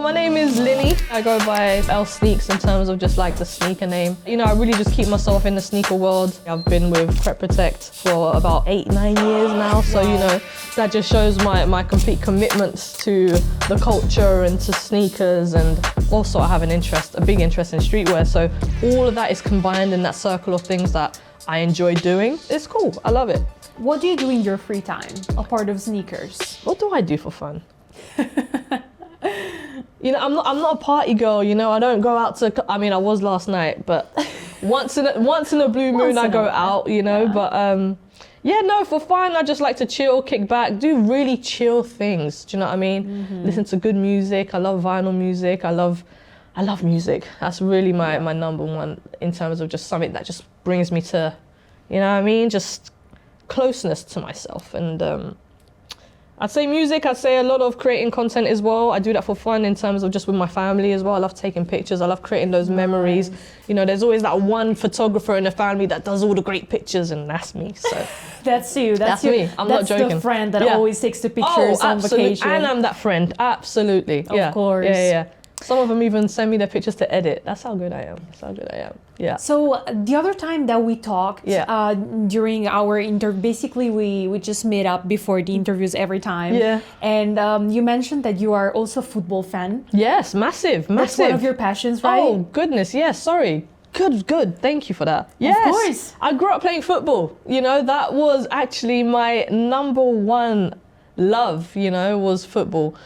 my name is Lynnie. I go by L Sneaks in terms of just like the sneaker name. You know, I really just keep myself in the sneaker world. I've been with KLEKT Protect for about 8-9 years now. So, you know, that just shows my complete commitment to the culture and to sneakers. And also I have a big interest in streetwear. So all of that is combined in that circle of things that I enjoy doing. It's cool, I love it. What do you do in your free time, apart of sneakers? What do I do for fun? You know, I'm not a party girl, you know, I don't go out to, I mean, I was last night, but once in a blue moon I go out, you know, but yeah, no, for fun, I just like to chill, kick back, do really chill things, do you know what I mean? Listen to good music, I love vinyl music, I love music. That's really my number one in terms of just something that just brings me to, you know what I mean, just closeness to myself. And I'd say music, I'd say a lot of creating content as well. I do that for fun in terms of just with my family as well. I love taking pictures, I love creating those memories. You know, there's always that one photographer in the family that does all the great pictures, and that's me, so. That's you, that's me, I'm not joking. That's the friend that always takes the pictures on vacation. And I'm that friend, absolutely. Of course. Yeah. Some of them even send me their pictures to edit. That's how good I am. Yeah. So the other time that we talked during our interview, basically we just meet up before the interviews every time. Yeah. And you mentioned that you are also a football fan. Yes, massive. That's one of your passions, right? Oh goodness, yes. Sorry. Good. Thank you for that. Yes. Of course. I grew up playing football. You know, that was actually my number one love. You know, was football.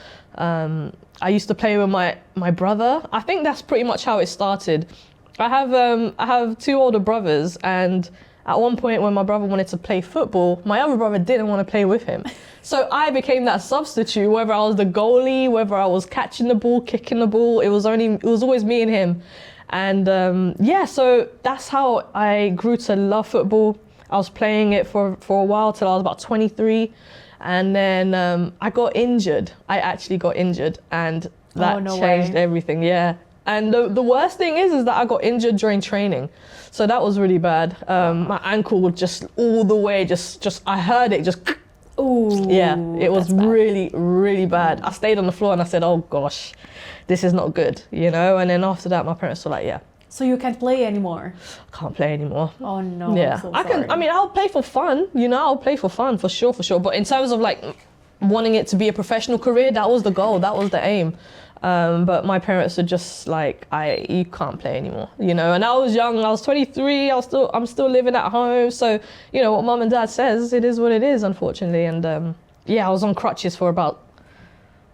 I used to play with my brother. I think that's pretty much how it started. I have 2 older brothers, and at one point when my brother wanted to play football, my other brother didn't want to play with him. So I became that substitute, whether I was the goalie, whether I was catching the ball, kicking the ball, it was always me and him. And yeah, so that's how I grew to love football. I was playing it for a while till I was about 23. And then I got injured. I actually got injured, and that changed everything, yeah. And the worst thing is that I got injured during training. So that was really bad. My ankle would just all the way, I heard it just, ooh. Yeah, it was really, really bad. I stayed on the floor and I said, oh gosh, this is not good, you know? And then after that, my parents were like, yeah. So you can't play anymore? I can't play anymore. Oh no, yeah. I'm so sorry. I mean, I'll play for fun, you know, I'll play for fun, for sure. But in terms of like wanting it to be a professional career, that was the goal, that was the aim. But my parents are just like, you can't play anymore, you know? And I was young, I was 23, I'm still living at home. So, you know, what mum and dad says, it is what it is, unfortunately. And yeah, I was on crutches for about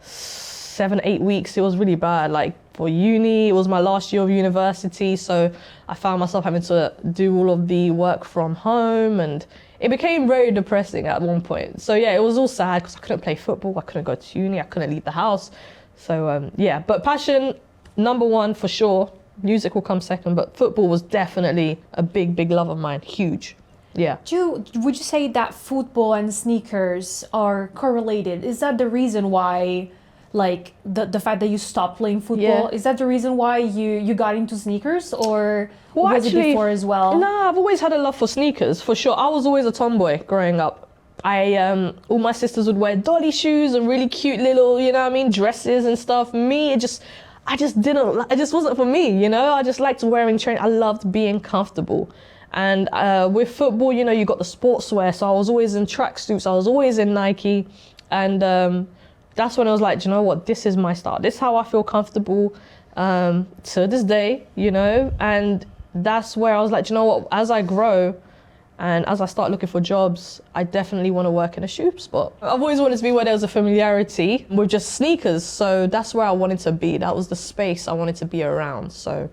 7-8 weeks. It was really bad. Like for uni, it was my last year of university, so I found myself having to do all of the work from home, and it became very depressing at one point. So yeah, it was all sad because I couldn't play football, I couldn't go to uni, I couldn't leave the house. So yeah, but passion, number one for sure. Music will come second, but football was definitely a big love of mine, huge. Yeah. Would you say that football and sneakers are correlated? Is that the reason why, like the fact that you stopped playing football, is that the reason why you got into sneakers, or was it before as well? No, I've always had a love for sneakers, for sure. I was always a tomboy growing up. All my sisters would wear dolly shoes and really cute little, you know what I mean, dresses and stuff. Me, it just wasn't for me, you know? I just liked wearing I loved being comfortable. And with football, you know, you got the sportswear, so I was always in tracksuits, I was always in Nike, and that's when I was like, you know what, this is my style. This is how I feel comfortable to this day, you know? And that's where I was like, you know what, as I grow and as I start looking for jobs, I definitely want to work in a shoe spot. I've always wanted to be where there was a familiarity with just sneakers. So that's where I wanted to be. That was the space I wanted to be around. So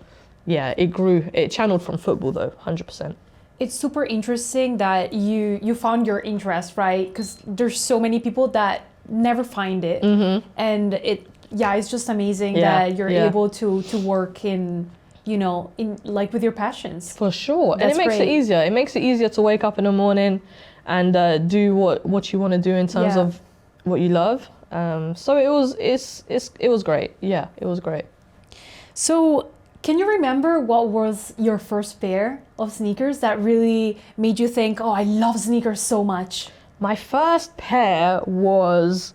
yeah, it channeled from football though, 100%. It's super interesting that you found your interest, right? Because there's so many people that never find it, and it's just amazing that you're able to work in, you know, in like with your passions. For sure. And it makes it easier. It makes it easier to wake up in the morning and do what you want to do in terms of what you love. So it was great. Yeah, it was great. So can you remember what was your first pair of sneakers that really made you think, oh, I love sneakers so much? My first pair was,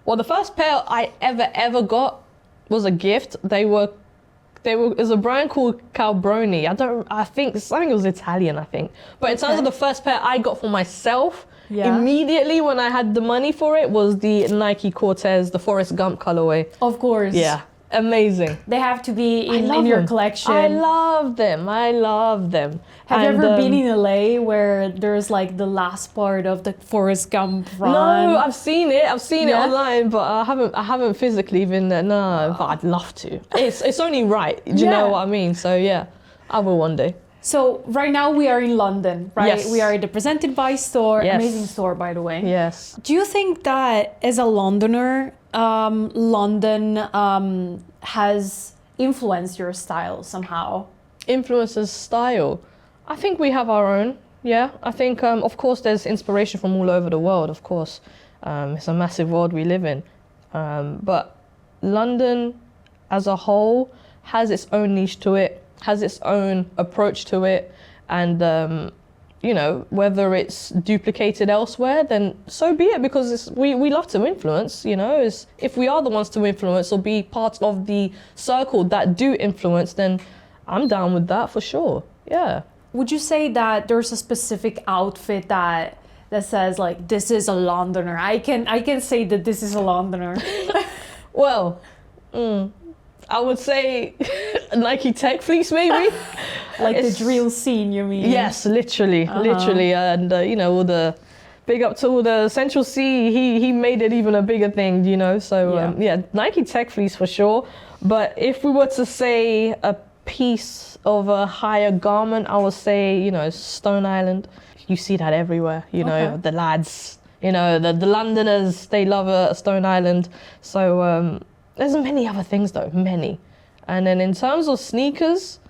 well, the first pair I ever got was a gift. It's a brand called Calbroni. I think it was Italian, I think. But in terms of the first pair I got for myself, immediately when I had the money for it, was the Nike Cortez, the Forrest Gump colorway. Of course. Yeah, amazing. They have to be in your collection. I love them. Have you ever been in LA where there's like the last part of the Forrest Gump run? No, I've seen it online, but I haven't physically been there. No, but I'd love to. It's only right. Do you know what I mean? So yeah, I will one day. So right now we are in London, right? Yes. We are at the Presented By store. Yes. Amazing store, by the way. Yes. Do you think that as a Londoner, London has influenced your style somehow? Influences style. I think we have our own. Yeah. I think, of course, there's inspiration from all over the world, of course. It's a massive world we live in. But London as a whole has its own niche to it, has its own approach to it. And, you know, whether it's duplicated elsewhere, then so be it, because we love to influence, you know. If we are the ones to influence or be part of the circle that do influence, then I'm down with that for sure. Yeah. Would you say that there's a specific outfit that says like, this is a Londoner? I can say that this is a Londoner. Well, I would say Nike Tech Fleece, maybe. Like the drill scene, you mean? Yes, literally. And, you know, all the big up to all the Central C, he made it even a bigger thing, you know. So, yeah, Nike Tech Fleece for sure. But if we were to say a piece of a higher garment, I would say, you know, Stone Island. You see that everywhere, you know, the lads, you know, the Londoners, they love a Stone Island. So, there's many other things though, many. And then in terms of sneakers,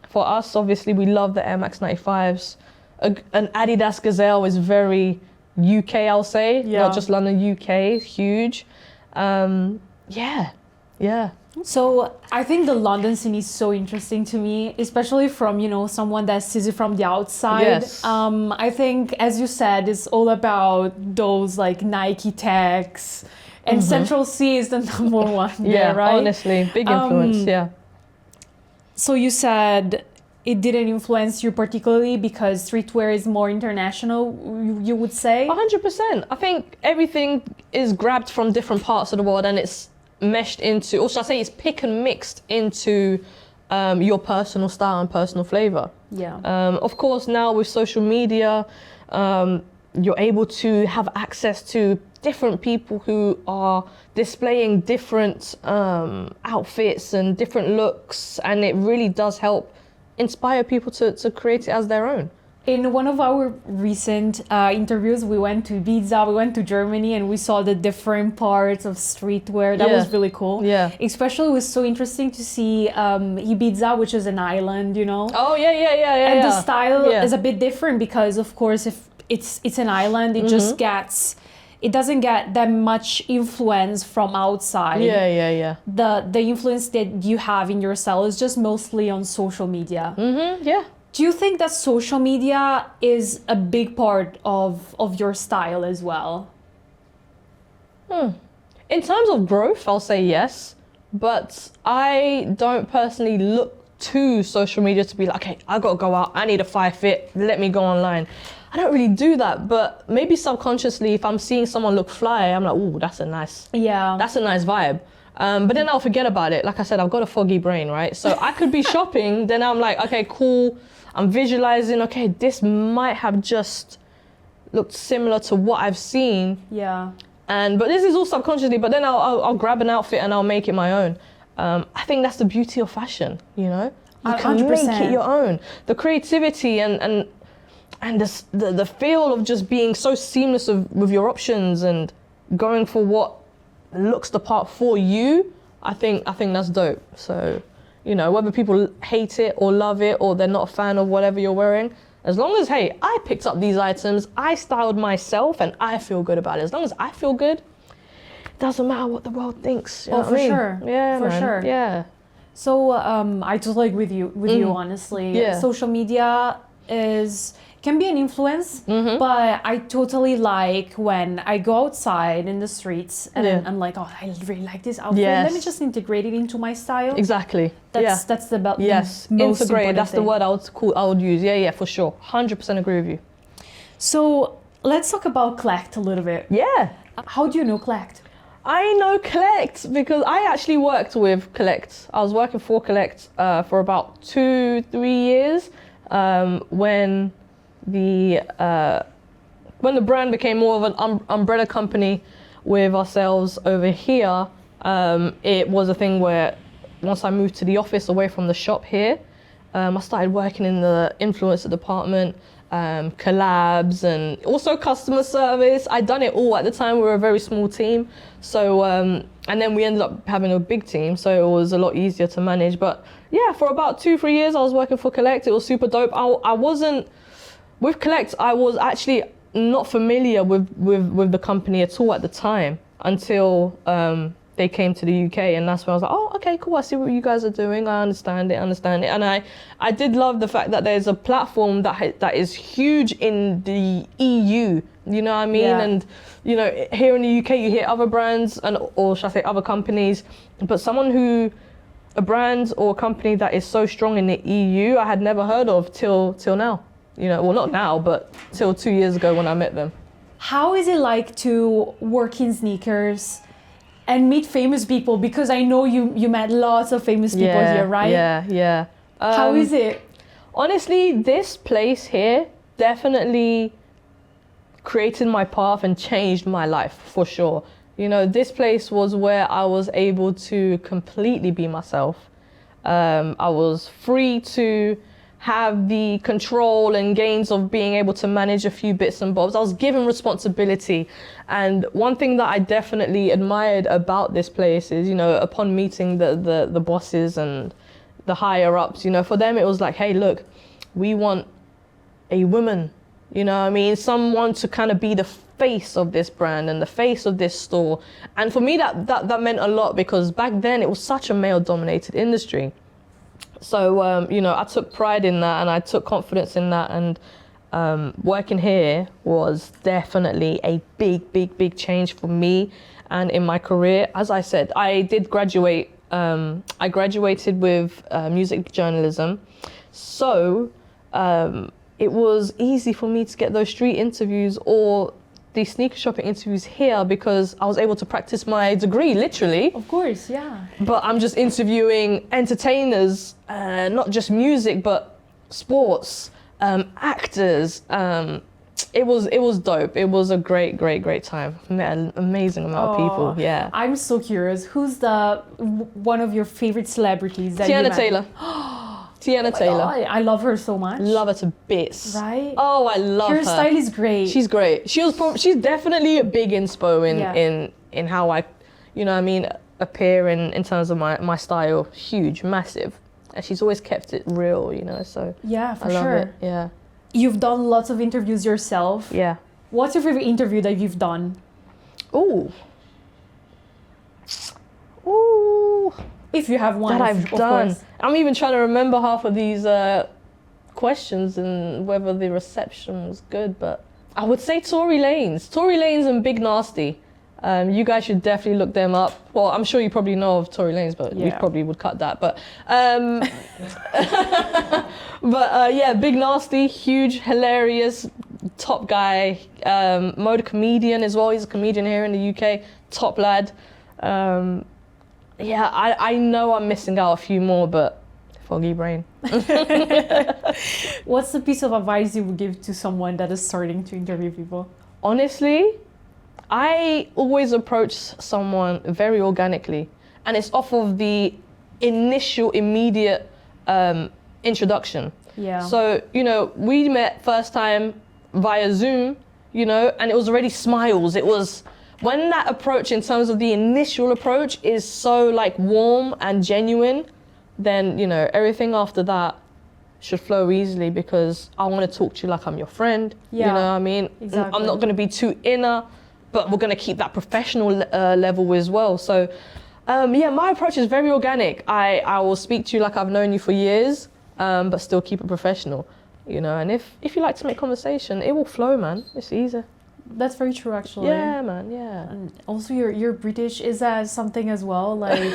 for us, obviously, we love the Air Max 95s. An Adidas Gazelle is very UK, I'll say, not just London, UK, huge. Yeah. So I think the London scene is so interesting to me, especially from, you know, someone that sees it from the outside. Yes. I think, as you said, it's all about those like Nike Techs. And Central C is the number one there, right? Honestly, big influence, So you said it didn't influence you particularly because streetwear is more international, you would say? 100%. I think everything is grabbed from different parts of the world and it's meshed into, or should I say it's pick and mixed into your personal style and personal flavor. Yeah. Of course, now with social media, you're able to have access to different people who are displaying different outfits and different looks, and it really does help inspire people to create it as their own. In one of our recent interviews, we went to Ibiza, we went to Germany, and we saw the different parts of streetwear. That was really cool. Yeah. Especially, it was so interesting to see Ibiza, which is an island, you know? Oh, yeah. And the style is a bit different because, of course, if it's an island, it just it doesn't get that much influence from outside. Yeah. The influence that you have in your style is just mostly on social media. Yeah. Do you think that social media is a big part of your style as well? In terms of growth, I'll say yes, but I don't personally look to social media to be like, okay, I gotta go out, I need a 5 fit, let me go online. I don't really do that, but maybe subconsciously, if I'm seeing someone look fly, I'm like, ooh, that's a nice vibe. But then I'll forget about it. Like I said, I've got a foggy brain, right? So I could be shopping, then I'm like, okay, cool. I'm visualizing, okay, this might have just looked similar to what I've seen. Yeah. But this is all subconsciously, but then I'll grab an outfit and I'll make it my own. I think that's the beauty of fashion, you know? You 100%. can make it your own. The creativity and the feel of just being so seamless with your options and going for what looks the part for you, I think that's dope. So, you know, whether people hate it or love it or they're not a fan of whatever you're wearing, as long as, hey, I picked up these items, I styled myself and I feel good about it. As long as I feel good, it doesn't matter what the world thinks. You know what I mean? Sure. Yeah, for man. sure. Yeah. So I just like with you honestly. Yeah. Social media can be an influence, but I totally like when I go outside in the streets and I'm like, oh, I really like this outfit. Let me just integrate it into my style. Exactly. That's the most integrate. That's thing. the word I would use. Yeah, for sure. 100% agree with you. So let's talk about KLEKT a little bit. Yeah. How do you know KLEKT? I know KLEKT because I actually worked with KLEKT. I was working for KLEKT for about 2-3 years when the brand became more of an umbrella company with ourselves over here. It was a thing where once I moved to the office away from the shop here, I started working in the influencer department, collabs, and also customer service. I'd done it all. At the time, we were a very small team. So, and then we ended up having a big team, so it was a lot easier to manage. But yeah, for about 2-3 years, I was working for KLEKT. It was super dope. I wasn't, with KLEKT, I was actually not familiar with the company at all at the time until they came to the UK, and that's when I was like, oh, okay, cool, I see what you guys are doing, I understand it. And I did love the fact that there's a platform that is huge in the EU, you know what I mean? Yeah. And, you know, here in the UK, you hear other brands, or should I say other companies, but a brand or a company that is so strong in the EU, I had never heard of till now. You know, well, not now, but till 2 years ago when I met them. How is it like to work in sneakers and meet famous people? Because I know you met lots of famous people here, right? Yeah. How is it? Honestly, this place here definitely created my path and changed my life, for sure. You know, this place was where I was able to completely be myself. I was free to have the control and gains of being able to manage a few bits and bobs. I was given responsibility. And one thing that I definitely admired about this place is, you know, upon meeting the bosses and the higher ups, you know, for them it was like, hey, look, we want a woman, you know what I mean? Someone to kind of be the face of this brand and the face of this store. And for me, that meant a lot, because back then it was such a male-dominated industry. So, you know, I took pride in that and I took confidence in that, and working here was definitely a big change for me and in my career. As I said, I did graduate. I graduated with music journalism. So it was easy for me to get those street interviews or the sneaker shopping interviews here, because I was able to practice my degree, literally. Of course, yeah. But I'm just interviewing entertainers, not just music, but sports, actors. It was dope. It was a great time. Met an amazing amount of people. Yeah. I'm so curious. Who's one of your favorite celebrities that you met? Tiana Taylor. Tiana Taylor. I love her so much. Love her to bits. Right? Oh, I love her. Her style is great. She's great. She's definitely a big inspo in how I, you know what I mean, appear in terms of my style. Huge, massive. And she's always kept it real, you know, so. Yeah, for I love sure. it. Yeah. You've done lots of interviews yourself. Yeah. What's your favorite interview that you've done? Ooh. If you have one, that I've done. Course. I'm even trying to remember half of these questions and whether the reception was good, but I would say Tory Lanez and Big Nasty. You guys should definitely look them up. Well, I'm sure you probably know of Tory Lanez, but we probably would cut that. But yeah, Big Nasty, huge, hilarious, top guy, mode comedian as well. He's a comedian here in the UK, top lad. Yeah, I know I'm missing out a few more, but foggy brain. What's the piece of advice you would give to someone that is starting to interview people? Honestly, I always approach someone very organically, and it's off of the initial, immediate introduction. Yeah. So, you know, we met first time via Zoom, you know, and it was already smiles. It was, when that approach, in terms of the initial approach, is so like warm and genuine, then, you know, everything after that should flow easily, because I want to talk to you like I'm your friend. Yeah, you know what I mean? Exactly. I'm not going to be too inner, but we're going to keep that professional level as well. So, yeah, my approach is very organic. I will speak to you like I've known you for years, but still keep it professional. you know. And if you like to make conversation, it will flow, man. It's easy. That's very true, actually. Yeah, man. Yeah. And also, you're British. Is that something as well? Like,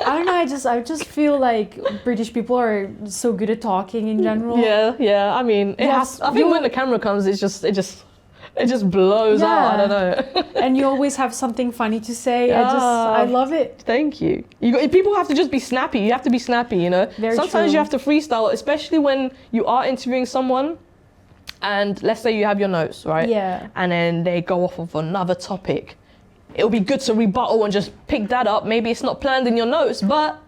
I don't know. I just feel like British people are so good at talking in general. Yeah. I mean, I think when the camera comes, it just blows out. I don't know. And you always have something funny to say. I love it. Thank you. People have to just be snappy. You have to be snappy, you know. Sometimes you have to freestyle, especially when you are interviewing someone. And let's say you have your notes, right? Yeah. And then they go off of another topic. It'll be good to rebuttal and just pick that up. Maybe it's not planned in your notes, but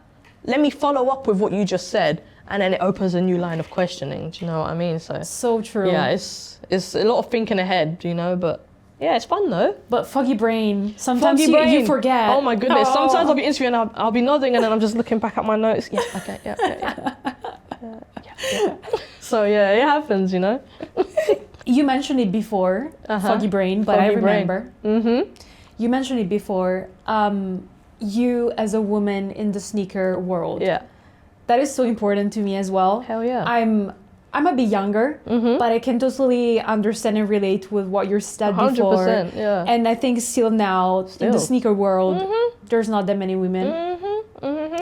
let me follow up with what you just said. And then it opens a new line of questioning. Do you know what I mean? So true. Yeah, it's a lot of thinking ahead, you know, but yeah, it's fun though. But foggy brain. Sometimes you forget. Oh my goodness. Sometimes I'll be interviewing and I'll be nodding and then I'm just looking back at my notes. Yeah, okay, yeah. So yeah, it happens, you know. You mentioned it before, foggy brain, but I remember. You mentioned it before. You as a woman in the sneaker world. Yeah. That is so important to me as well. Hell yeah. I'm a bit younger, but I can totally understand and relate with what you said 100%, before. Yeah. And I think still now in the sneaker world, there's not that many women.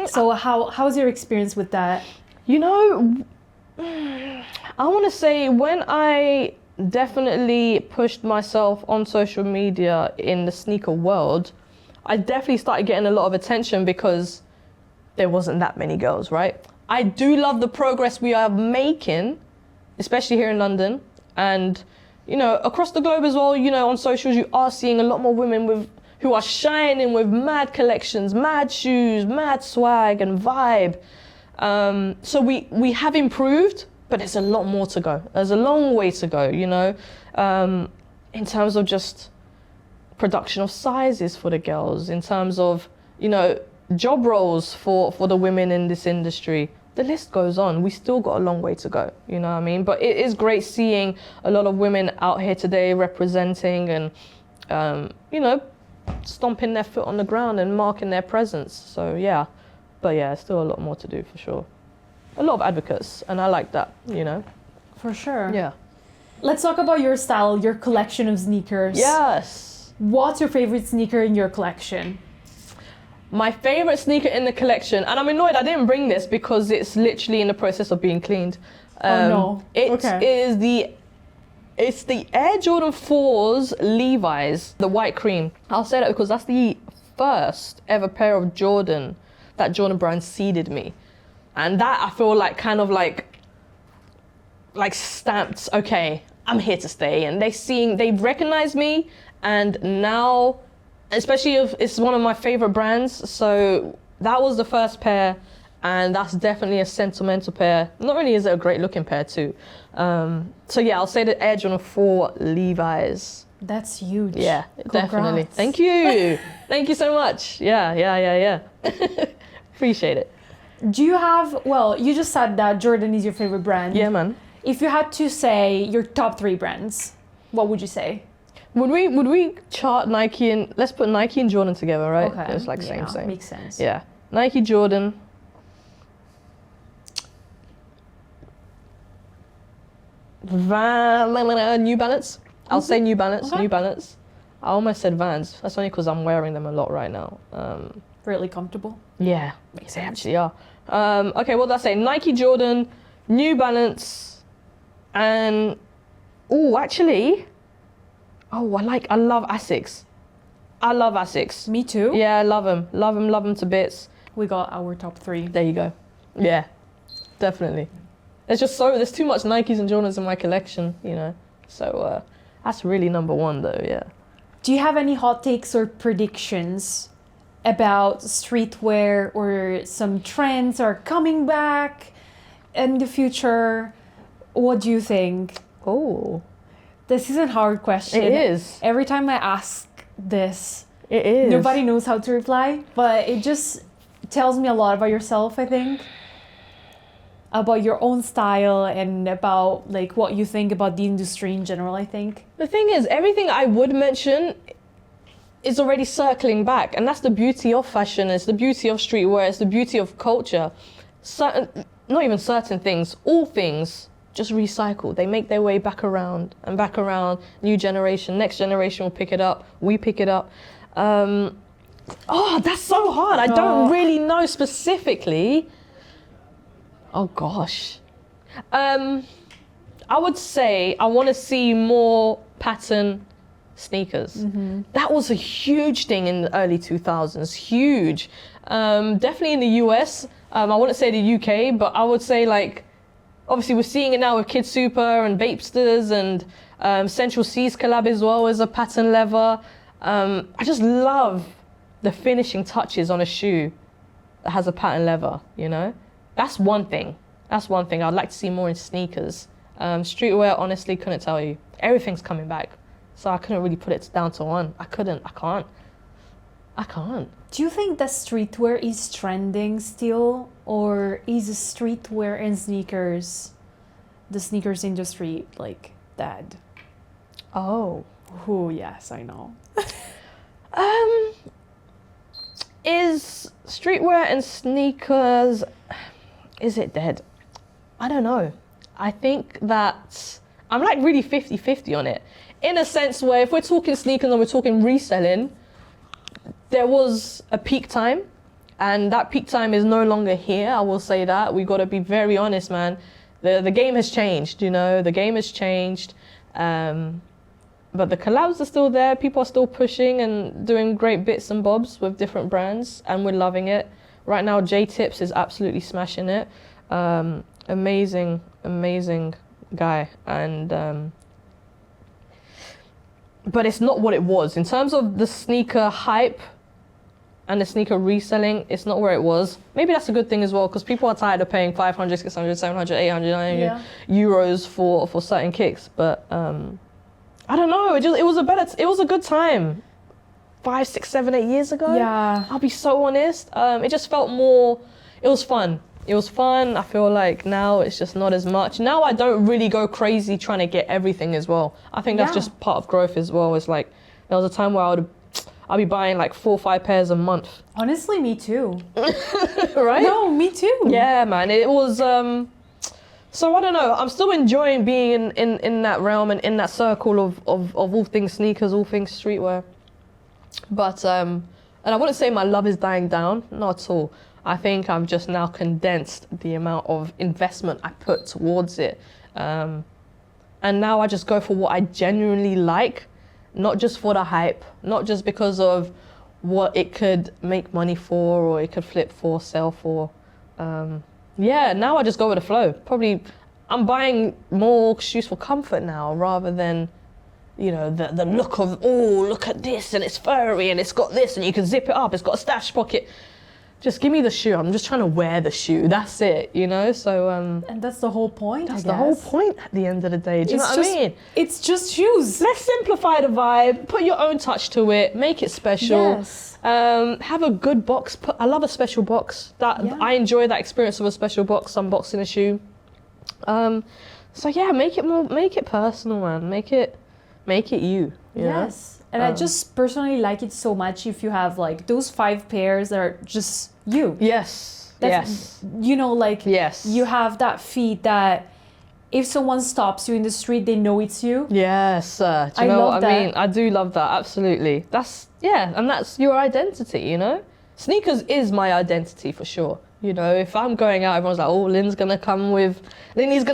So how's your experience with that? You know, I want to say when I definitely pushed myself on social media in the sneaker world, I definitely started getting a lot of attention because there wasn't that many girls, right? I do love the progress we are making, especially here in London. And, you know, across the globe as well, you know, on socials, you are seeing a lot more women who are shining with mad collections, mad shoes, mad swag and vibe. So we have improved, but there's a lot more to go. There's a long way to go, you know, in terms of just production of sizes for the girls, in terms of, you know, job roles for the women in this industry. The list goes on. We still got a long way to go, you know what I mean? But it is great seeing a lot of women out here today representing and, you know, stomping their foot on the ground and marking their presence. So yeah, but yeah, still a lot more to do for sure. A lot of advocates, and I like that, you know. For sure. Yeah. Let's talk about your style, your collection of sneakers. Yes. What's your favorite sneaker in your collection? My favorite sneaker in the collection, and I'm annoyed I didn't bring this because it's literally in the process of being cleaned. Oh no. It's the Air Jordan 4s Levi's, the white cream. I'll say that because that's the first ever pair of Jordan that Jordan Brand seeded me. And that I feel like kind of like stamped, okay, I'm here to stay. And they recognize me, and now, especially if it's one of my favorite brands. So that was the first pair, and that's definitely a sentimental pair. Not only is it a great looking pair too. So yeah, I'll say the Air Jordan 4 Levi's. That's huge. Yeah, Congrats. definitely. Thank you. Thank you so much. Yeah. Appreciate it. Do you have, well, you just said that Jordan is your favorite brand. Yeah, man. If you had to say your top 3 brands, what would you say? Would we chart Nike and, let's put Nike and Jordan together, right? Okay. It's like same. Makes sense. Yeah. Nike, Jordan. New Balance. I'll say New Balance. Okay. New Balance. I almost said Vans. That's only because I'm wearing them a lot right now. Really comfortable. Yeah, they actually are. Okay, what did I say? Nike, Jordan, New Balance, and I love Asics. I love Asics. Me too. Yeah, I love them to bits. We got our top 3. There you go. Yeah, definitely. There's too much Nikes and Jordans in my collection, you know. So that's really number 1 though, yeah. Do you have any hot takes or predictions about streetwear, or some trends are coming back in the future? What do you think? Oh. This is a hard question. It is. Every time I ask this, It is. nobody knows how to reply, but it just tells me a lot about yourself, I think. About your own style and about like what you think about the industry in general, I think. The thing is, everything I would mention is already circling back, and that's the beauty of fashion, it's the beauty of streetwear, it's the beauty of culture. Not even certain things, all things just recycle. They make their way back around and back around. New generation, next generation will pick it up. We pick it up. That's so hard. I don't really know specifically. Oh gosh. I would say I want to see more pattern sneakers. That was a huge thing in the early 2000s. Huge. Definitely in the US. I wouldn't say the UK, but I would say like, obviously we're seeing it now with Kid Super and Bapesters and Central C's collab as well as a pattern leather. I just love the finishing touches on a shoe that has a pattern leather, you know? That's one thing. I'd like to see more in sneakers. Streetwear, honestly, couldn't tell you. Everything's coming back. So I couldn't really put it down to one. I can't. Do you think that streetwear is trending still, or is streetwear and sneakers, the sneakers industry, like dead? Oh, yes, I know. Is streetwear and sneakers, is it dead? I don't know. I think that I'm like really 50-50 on it. In a sense where if we're talking sneakers and we're talking reselling, there was a peak time, and that peak time is no longer here. I will say that. We got to be very honest, man. The game has changed, you know. The game has changed. But the collabs are still there. People are still pushing and doing great bits and bobs with different brands, and we're loving it. Right now, J-Tips is absolutely smashing it. Amazing guy. And but it's not what it was. In terms of the sneaker hype and the sneaker reselling, it's not where it was. Maybe that's a good thing as well, because people are tired of paying 500, 600, 700, 800, 900 euros for certain kicks. But I don't know. It was a good time. 5, 6, 7, 8 years ago. Yeah. I'll be so honest. It just felt more. It was fun. I feel like now it's just not as much. Now I don't really go crazy trying to get everything as well. I think that's just part of growth as well. It's like there was a time where I'd be buying like 4 or 5 pairs a month. Honestly, me too. Right? No, me too. Yeah, man. It was. So I don't know. I'm still enjoying being in that realm and in that circle of all things sneakers, all things streetwear. But and I wouldn't say my love is dying down. Not at all. I think I've just now condensed the amount of investment I put towards it. And now I just go for what I genuinely like, not just for the hype, not just because of what it could make money for or it could flip for, sell for. Now I just go with the flow. Probably I'm buying more shoes for comfort now rather than, you know, the look of, oh, look at this and it's furry and it's got this and you can zip it up, it's got a stash pocket. Just give me the shoe. I'm just trying to wear the shoe. That's it, you know? So and that's the whole point, that's the whole point at the end of the day. Do you know what I mean? It's just shoes. Let's simplify the vibe, put your own touch to it, make it special. Yes. Have a good box. I love a special box. I enjoy that experience of a special box, unboxing a shoe. So yeah, make it personal, man. Make it you. You know? And I just personally like it so much if you have like those 5 pairs that are just you. Yes. You know, like yes. You have that feet that if someone stops you in the street, they know it's you. Yes. Do you know what I mean? I do love that. Absolutely. And that's your identity, you know? Sneakers is my identity for sure. You know, if I'm going out, everyone's like, oh, Lynnie's going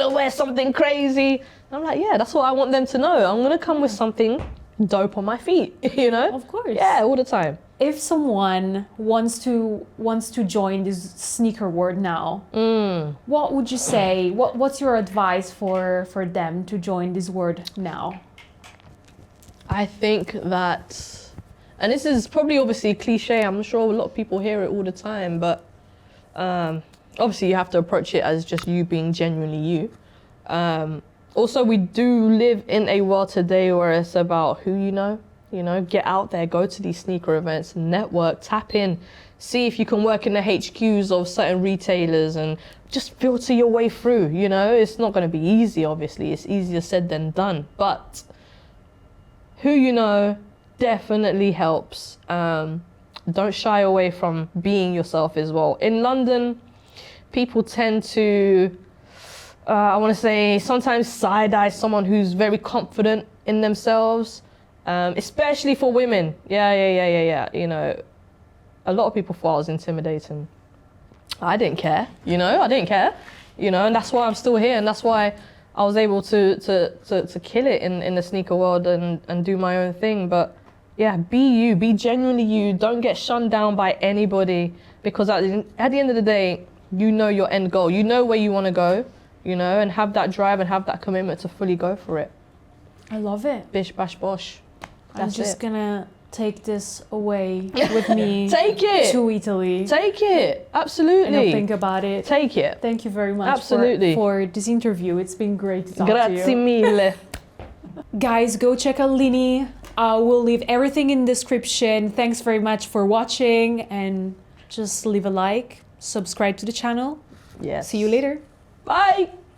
to wear something crazy. I'm like, yeah, that's what I want them to know. I'm going to come with something dope on my feet, you know? Of course. Yeah, all the time. If someone wants to join this sneaker world now, what would you say? What's your advice for them to join this world now? I think that, and this is probably obviously cliche, I'm sure a lot of people hear it all the time, but obviously you have to approach it as just you being genuinely you. Also, we do live in a world today where it's about who you know, get out there, go to these sneaker events, network, tap in, see if you can work in the HQs of certain retailers and just filter your way through, you know. It's not going to be easy, obviously. It's easier said than done. But who you know definitely helps. Don't shy away from being yourself as well. In London, people tend to I want to say sometimes side-eye someone who's very confident in themselves, especially for women. Yeah. You know, a lot of people thought I was intimidating. I didn't care, you know, and that's why I'm still here, and that's why I was able to kill it in the sneaker world and do my own thing. But yeah, be you, be genuinely you. Don't get shunned down by anybody, because at the end of the day, you know your end goal. You know where you want to go, you know, and have that drive and have that commitment to fully go for it. I love it. Bish, bash, bosh. I'm just gonna take this away with me. Take it to Italy. Take it, absolutely. And I'll think about it. Take it. Thank you very much Absolutely. for this interview. It's been great to talk to you. Grazie mille. Guys, go check out Lynnie. We'll leave everything in the description. Thanks very much for watching, and just leave a like, subscribe to the channel. Yes. See you later. Bye.